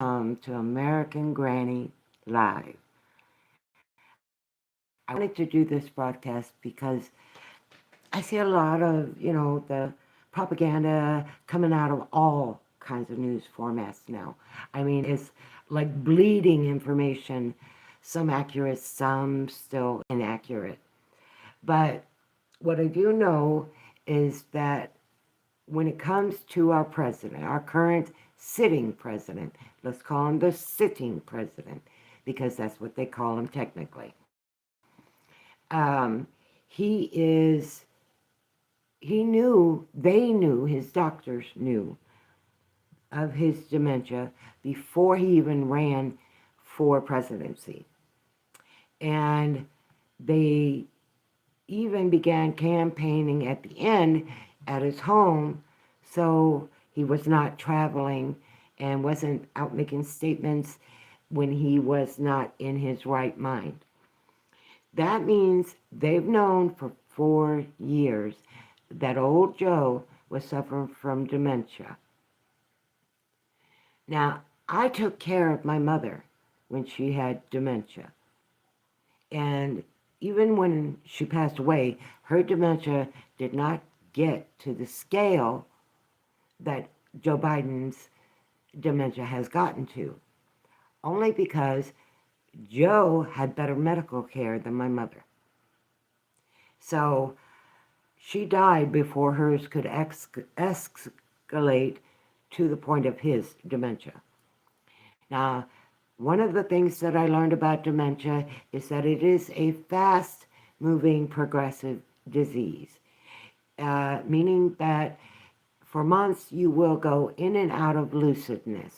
to American Granny Live. I wanted to do this broadcast because I see a lot of, the propaganda coming out of all kinds of news formats now. I mean, it's like bleeding information, some accurate, some still inaccurate. But what I do know is that when it comes to our president, our current sitting president, let's call him the sitting president, because that's what they call him technically. He is, he knew, they knew, his doctors knew of his dementia before he even ran for presidency. And they even began campaigning at the end at his home, so he was not traveling and wasn't out making statements when he was not in his right mind. That means they've known for 4 years that old Joe was suffering from dementia. Now, I took care of my mother when she had dementia. And even when she passed away, her dementia did not get to the scale that Joe Biden's dementia has gotten to, only because Joe had better medical care than my mother. So she died before hers could escalate to the point of his dementia. Now, one of the things that I learned about dementia is that it is a fast-moving progressive disease, meaning that for months you will go in and out of lucidness,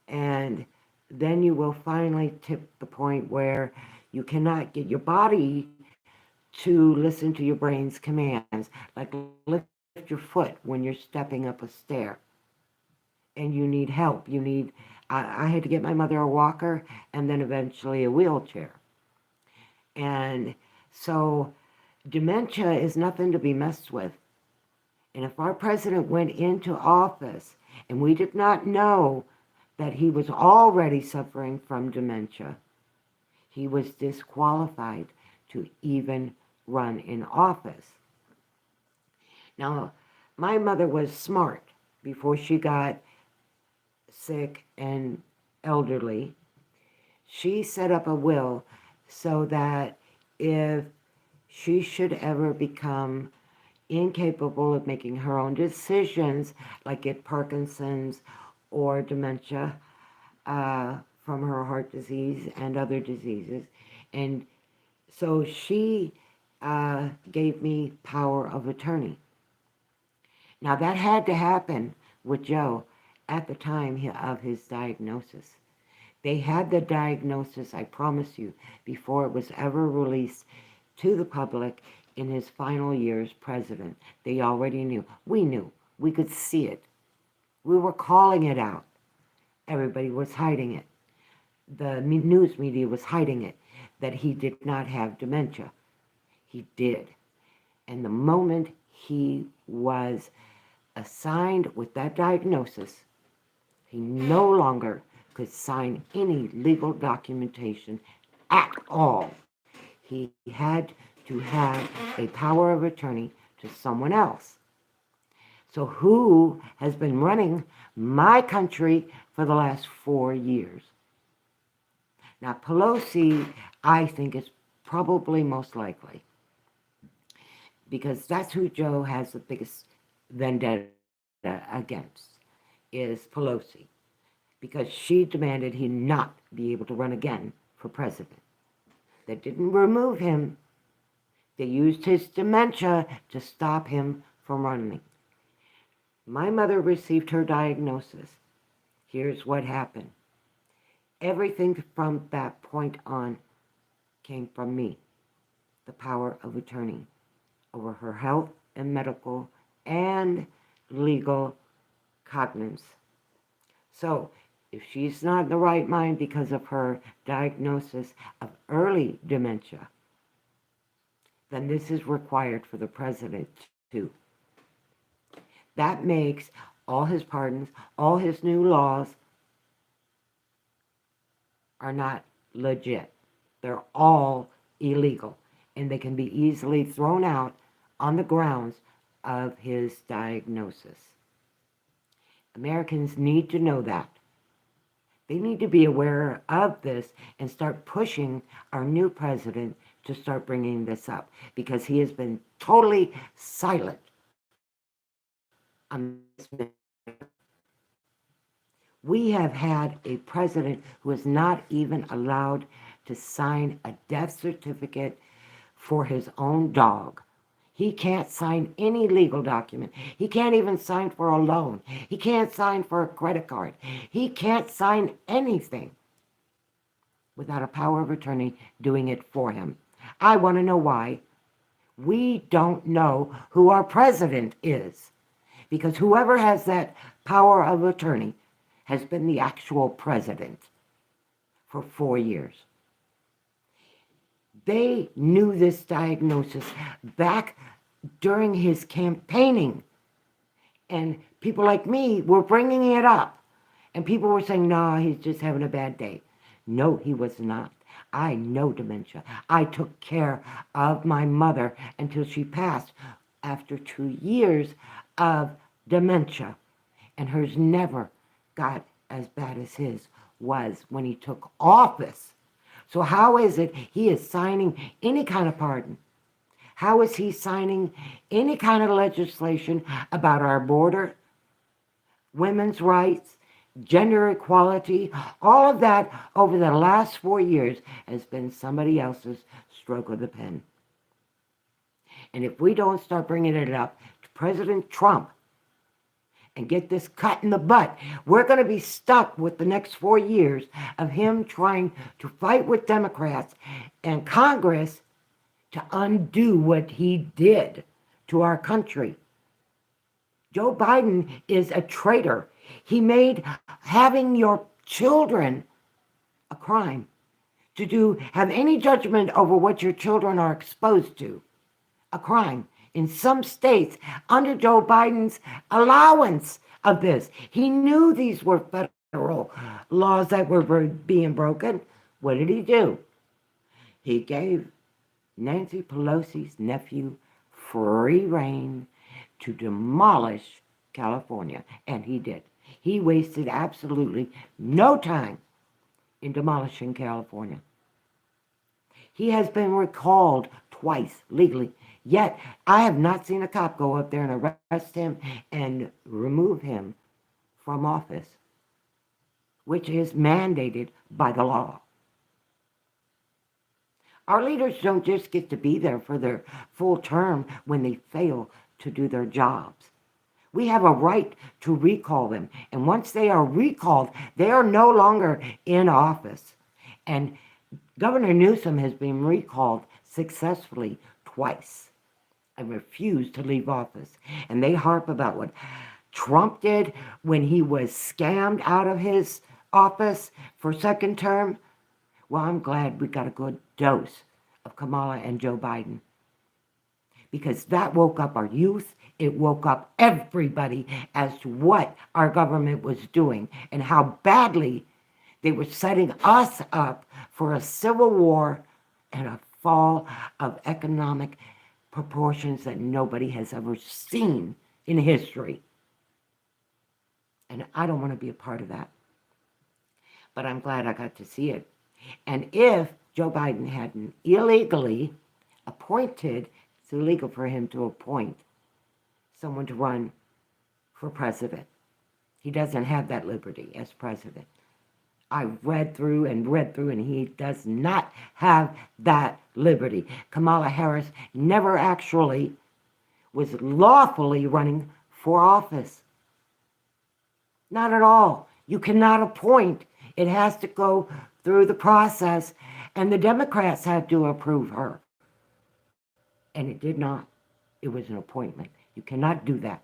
and then you will finally tip the point where you cannot get your body to listen to your brain's commands, like lift your foot when you're stepping up a stair and you need help. I had to get my mother a walker and then eventually a wheelchair. And so dementia is nothing to be messed with. And if our president went into office and we did not know that he was already suffering from dementia, he was disqualified to even run in office. Now, my mother was smart before she got sick and elderly. She set up a will so that if she should ever become incapable of making her own decisions, like get Parkinson's or dementia from her heart disease and other diseases. And so she gave me power of attorney. Now that had to happen with Joe at the time of his diagnosis. They had the diagnosis, I promise you, before it was ever released to the public in his final years president. They already knew. We knew. We could see it. We were calling it out. Everybody was hiding it. The news media was hiding it, that he did not have dementia. He did. And the moment he was assigned with that diagnosis, he no longer could sign any legal documentation at all. He had to have a power of attorney to someone else. So who has been running my country for the last 4 years? Now, Pelosi, I think, is probably most likely, because that's who Joe has the biggest vendetta against, is Pelosi, because she demanded he not be able to run again for president. They didn't remove him. They used his dementia to stop him from running. My mother received her diagnosis. Here's what happened. Everything from that point on came from me, the power of attorney over her health and medical and legal cognizance. So if she's not in the right mind because of her diagnosis of early dementia, then this is required for the president too. That makes all his pardons, all his new laws, are not legit. They're all illegal, and they can be easily thrown out on the grounds of his diagnosis. Americans need to know that. They need to be aware of this and start pushing our new president to start bringing this up, because he has been totally silent on this matter. We have had a president who is not even allowed to sign a death certificate for his own dog. He can't sign any legal document. He can't even sign for a loan. He can't sign for a credit card. He can't sign anything without a power of attorney doing it for him. I want to know why. We don't know who our president is, because whoever has that power of attorney has been the actual president for 4 years. They knew this diagnosis back during his campaigning, and people like me were bringing it up, and people were saying, no, he's just having a bad day. No, he was not. I know dementia. I took care of my mother until she passed after 2 years of dementia, and hers never got as bad as his was when he took office. So how is it he is signing any kind of pardon? How is he signing any kind of legislation about our border, women's rights, gender equality? All of that over the last 4 years has been somebody else's stroke of the pen. And if we don't start bringing it up to President Trump and get this cut in the butt, we're going to be stuck with the next 4 years of him trying to fight with Democrats and Congress to undo what he did to our country. Joe Biden is a traitor. He made having your children a crime. To have any judgment over what your children are exposed to, a crime. In some states, under Joe Biden's allowance of this, he knew these were federal laws that were being broken. What did he do? He gave Nancy Pelosi's nephew free rein to demolish California, and he did. He wasted absolutely no time in demolishing California. He has been recalled twice legally. Yet, I have not seen a cop go up there and arrest him and remove him from office, which is mandated by the law. Our leaders don't just get to be there for their full term when they fail to do their jobs. We have a right to recall them. And once they are recalled, they are no longer in office. And Governor Newsom has been recalled successfully twice and refused to leave office. And they harp about what Trump did when he was scammed out of his office for second term. Well, I'm glad we got a good dose of Kamala and Joe Biden, because that woke up our youth. It woke up everybody as to what our government was doing and how badly they were setting us up for a civil war and a fall of economic proportions that nobody has ever seen in history. And I don't want to be a part of that. But I'm glad I got to see it. And if Joe Biden hadn't illegally appointed, it's illegal for him to appoint someone to run for president. He doesn't have that liberty as president. I read through, and he does not have that liberty. Kamala Harris never actually was lawfully running for office. Not at all. You cannot appoint. It has to go through the process, and the Democrats had to approve her. And it did not. It was an appointment. You cannot do that.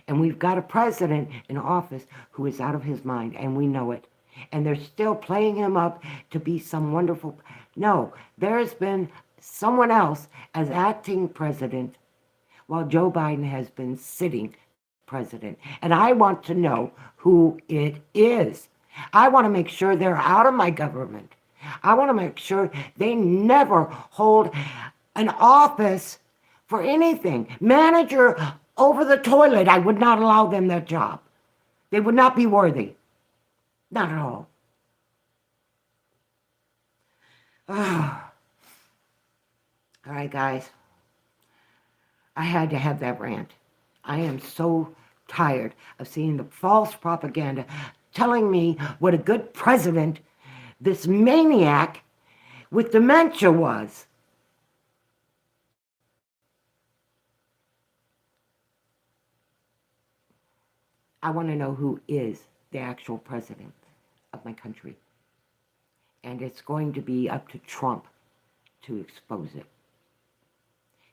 And we've got a president in office who is out of his mind, and we know it. And they're still playing him up to be some wonderful... No, there has been someone else as acting president while Joe Biden has been sitting president. And I want to know who it is. I want to make sure they're out of my government. I want to make sure they never hold an office for anything. Manager over the toilet, I would not allow them that job. They would not be worthy. Not at all. Oh. All right, guys. I had to have that rant. I am so tired of seeing the false propaganda telling me what a good president this maniac with dementia was. I want to know who is the actual president of my country. And it's going to be up to Trump to expose it.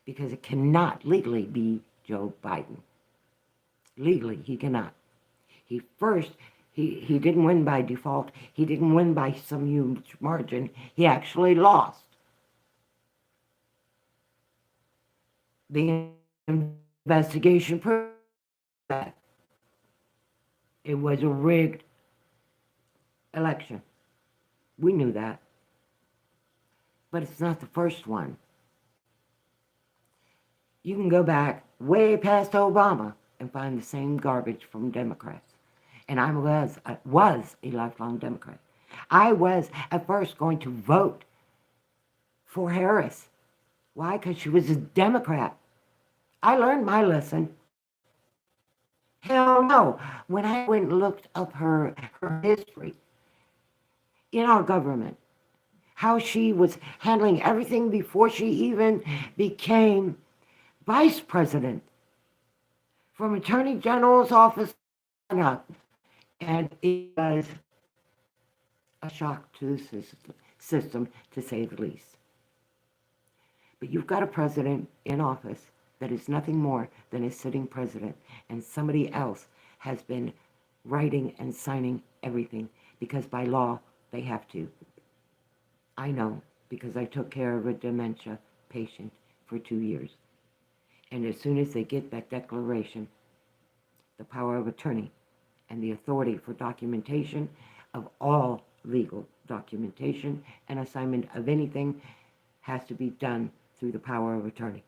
Because it cannot legally be Joe Biden. Legally, he cannot. He didn't win by default. He didn't win by some huge margin. He actually lost. The investigation proved that it was a rigged election. We knew that. But it's not the first one. You can go back way past Obama and find the same garbage from Democrats. And I was a lifelong Democrat. I was at first going to vote for Harris. Why? Because she was a Democrat. I learned my lesson. Hell no. When I went and looked up her history in our government, how she was handling everything before she even became vice president, from Attorney General's office on up. And it was a shock to the system, to say the least. But you've got a president in office that is nothing more than a sitting president, and somebody else has been writing and signing everything, because by law they have to. I know, because I took care of a dementia patient for 2 years. And as soon as they get that declaration, the power of attorney and the authority for documentation of all legal documentation and assignment of anything has to be done through the power of attorney.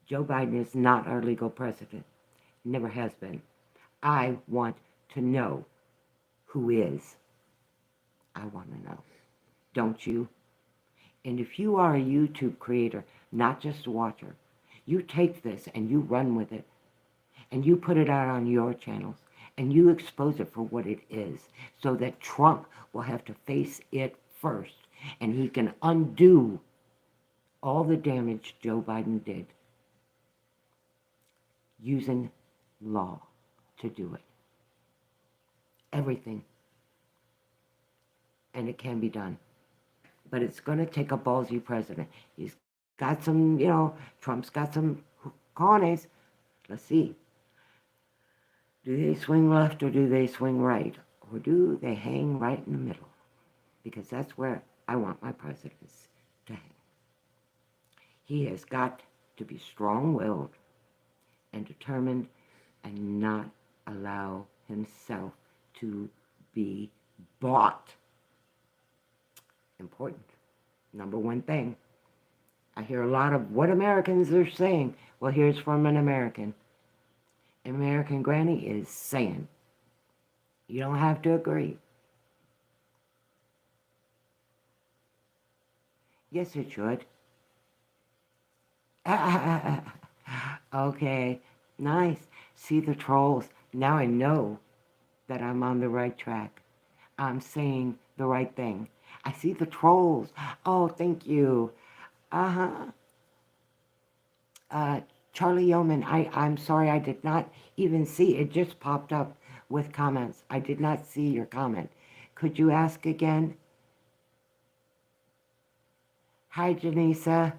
Joe Biden is not our legal president. Never has been. I want to know who is. I want to know. Don't you? And if you are a YouTube creator, not just a watcher, you take this and you run with it, and you put it out on your channels, and you expose it for what it is, so that Trump will have to face it first, and he can undo all the damage Joe Biden did using law to do it. Everything. And it can be done. But it's going to take a ballsy president. He's got some, Trump's got some cojones. Let's see. Do they swing left or do they swing right? Or do they hang right in the middle? Because that's where I want my presidents to hang. He has got to be strong-willed and determined and not allow himself to be bought. Important. Number one thing. I hear a lot of what Americans are saying. Well, here's from an American. American Granny is saying. You don't have to agree. Yes, it should. Okay, nice. See the trolls. Now I know that I'm on the right track. I'm saying the right thing. I see the trolls. Oh, thank you. Charlie Yeoman, I'm sorry, I did not even see. It just popped up with comments. I did not see your comment. Could you ask again? Hi, Janisa.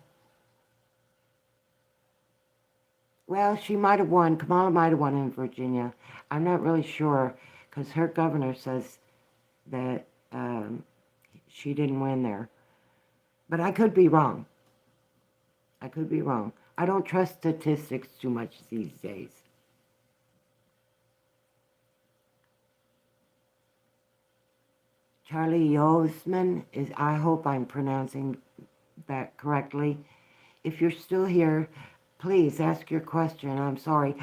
Well, she might have won. Kamala might have won in Virginia. I'm not really sure, because her governor says that she didn't win there. But I could be wrong. I could be wrong. I don't trust statistics too much these days. Charlie Yosman is, I hope I'm pronouncing that correctly. If you're still here, please ask your question. I'm sorry.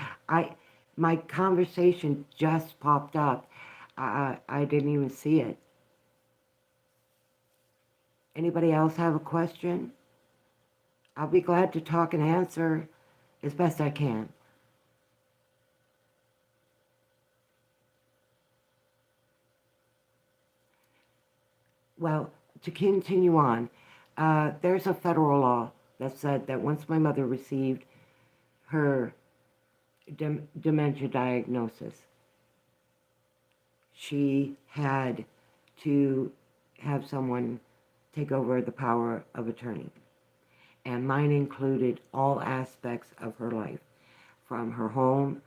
My conversation just popped up. I didn't even see it. Anybody else have a question? I'll be glad to talk and answer as best I can. Well, to continue on, there's a federal law that said that once my mother received her dementia diagnosis, she had to have someone take over the power of attorney. And mine included all aspects of her life, from her home,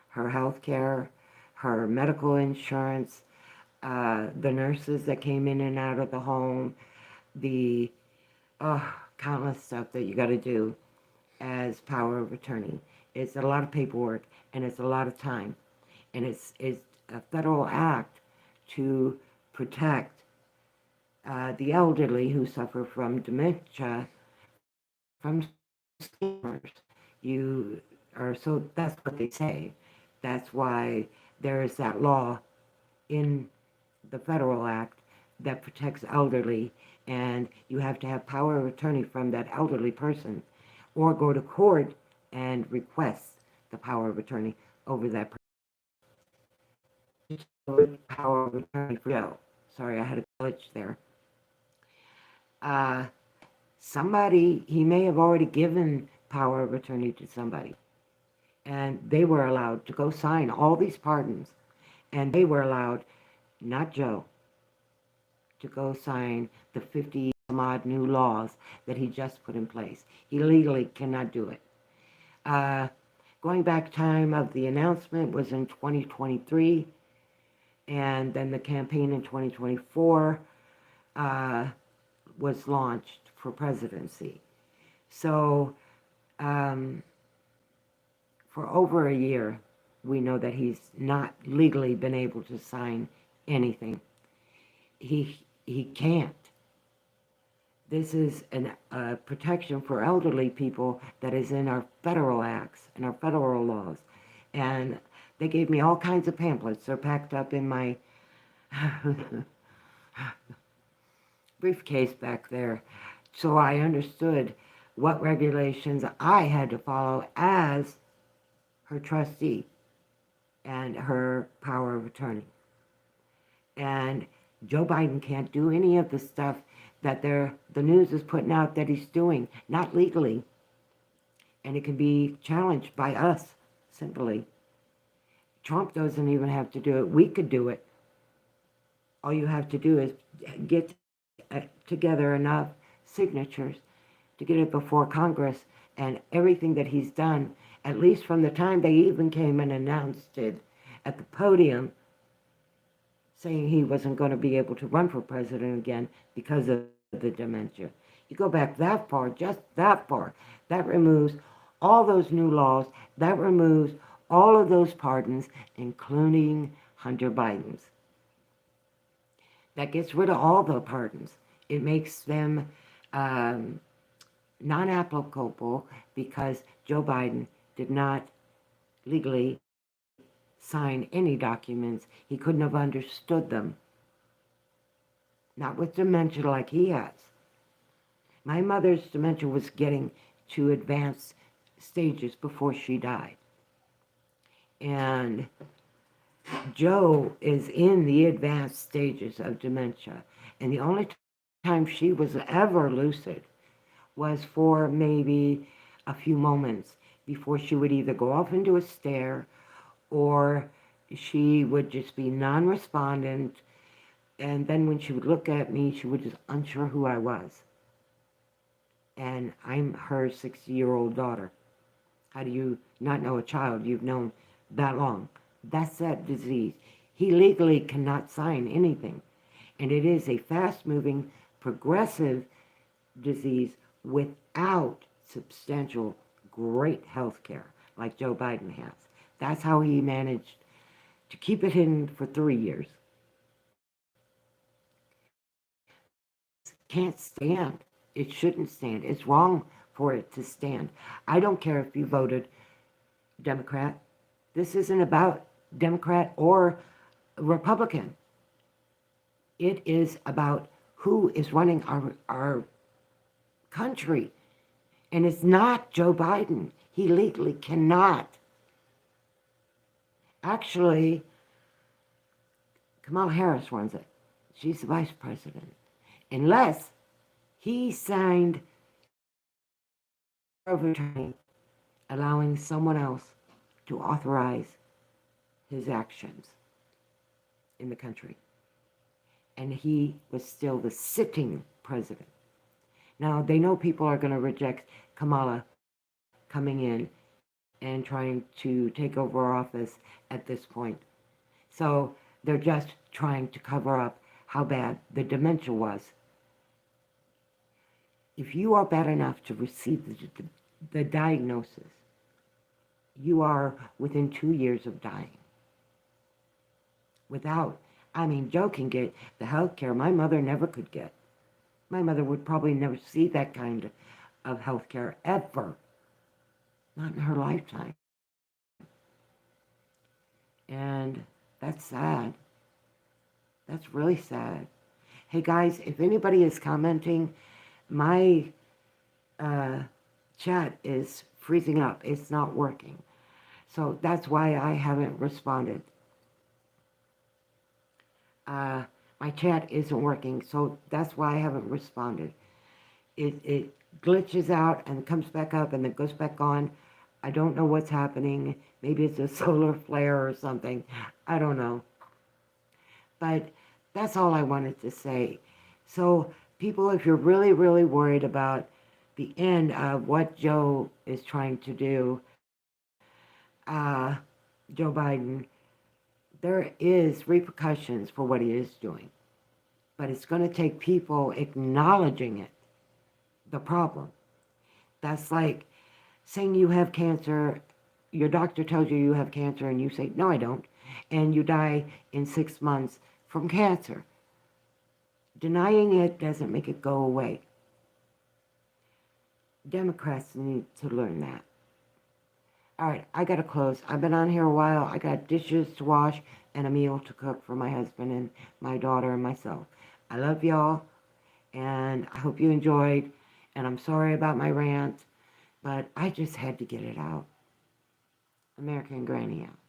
her health care, her medical insurance, the nurses that came in and out of the home, the countless stuff that you got to do as power of attorney. It's a lot of paperwork and it's a lot of time. And it's a federal act to protect the elderly who suffer from dementia from scammers. You are, so that's what they say. That's why there is that law in the federal act that protects elderly, and you have to have power of attorney from that elderly person or go to court and request the power of attorney over that person. Power of attorney for Joe. Sorry, I had a glitch there. Uh, Somebody, he may have already given power of attorney to somebody, and they were allowed to go sign all these pardons, and they were allowed, not Joe, to go sign the 50 some odd new laws that he just put in place. He legally cannot do it. Going back time of the announcement was in 2023, and then the campaign in 2024 was launched for presidency. So for over a year, we know that he's not legally been able to sign anything. He can't. This is a protection for elderly people that is in our federal acts and our federal laws. And they gave me all kinds of pamphlets. They're packed up in my briefcase back there. So I understood what regulations I had to follow as her trustee and her power of attorney. And Joe Biden can't do any of the stuff that the news is putting out that he's doing, not legally. And it can be challenged by us, simply. Trump doesn't even have to do it. We could do it. All you have to do is get together enough signatures to get it before Congress, and everything that he's done, at least from the time they even came and announced it at the podium, saying he wasn't going to be able to run for president again because of the dementia. You go back that far, just that far, that removes all those new laws, that removes all of those pardons, including Hunter Biden's. That gets rid of all the pardons. It makes them non-applicable because Joe Biden did not legally sign any documents. He couldn't have understood them. Not with dementia like he has. My mother's dementia was getting to advanced stages before she died. And Joe is in the advanced stages of dementia. And the only time she was ever lucid was for maybe a few moments before she would either go off into a stare or she would just be non-respondent. And then when she would look at me, she was just unsure who I was. And I'm her 60-year-old daughter. How do you not know a child you've known that long? That's that disease. He legally cannot sign anything. And it is a fast-moving, progressive disease without substantial, great health care like Joe Biden has. That's how he managed to keep it hidden for 3 years. can't stand. It shouldn't stand. It's wrong for it to stand. I don't care if you voted Democrat. This isn't about Democrat or Republican. It is about who is running our country. And it's not Joe Biden. He legally cannot. Actually, Kamala Harris runs it. She's the vice president. Unless he signed power of attorney allowing someone else to authorize his actions in the country. And he was still the sitting president. Now, they know people are going to reject Kamala coming in and trying to take over office at this point. So they're just trying to cover up how bad the dementia was. If you are bad enough to receive the diagnosis, you are within 2 years of dying. Joe can get the health care my mother never could get. My mother would probably never see that kind of health care ever. Not in her lifetime. And that's sad. That's really sad. Hey guys, if anybody is commenting, my chat is freezing up. It's not working. So that's why I haven't responded. My chat isn't working, so that's why I haven't responded. It glitches out and comes back up and then goes back on. I don't know what's happening. Maybe it's a solar flare or something. I don't know. But that's all I wanted to say. So people, if you're really, really worried about the end of what Joe is trying to do, Joe Biden, there is repercussions for what he is doing. But it's going to take people acknowledging it, the problem. That's like saying you have cancer, your doctor tells you you have cancer, and you say, no, I don't, and you die in 6 months from cancer. Denying it doesn't make it go away. Democrats need to learn that. All right, I got to close. I've been on here a while. I got dishes to wash and a meal to cook for my husband and my daughter and myself. I love y'all, and I hope you enjoyed, and I'm sorry about my rant, but I just had to get it out. American Granny out.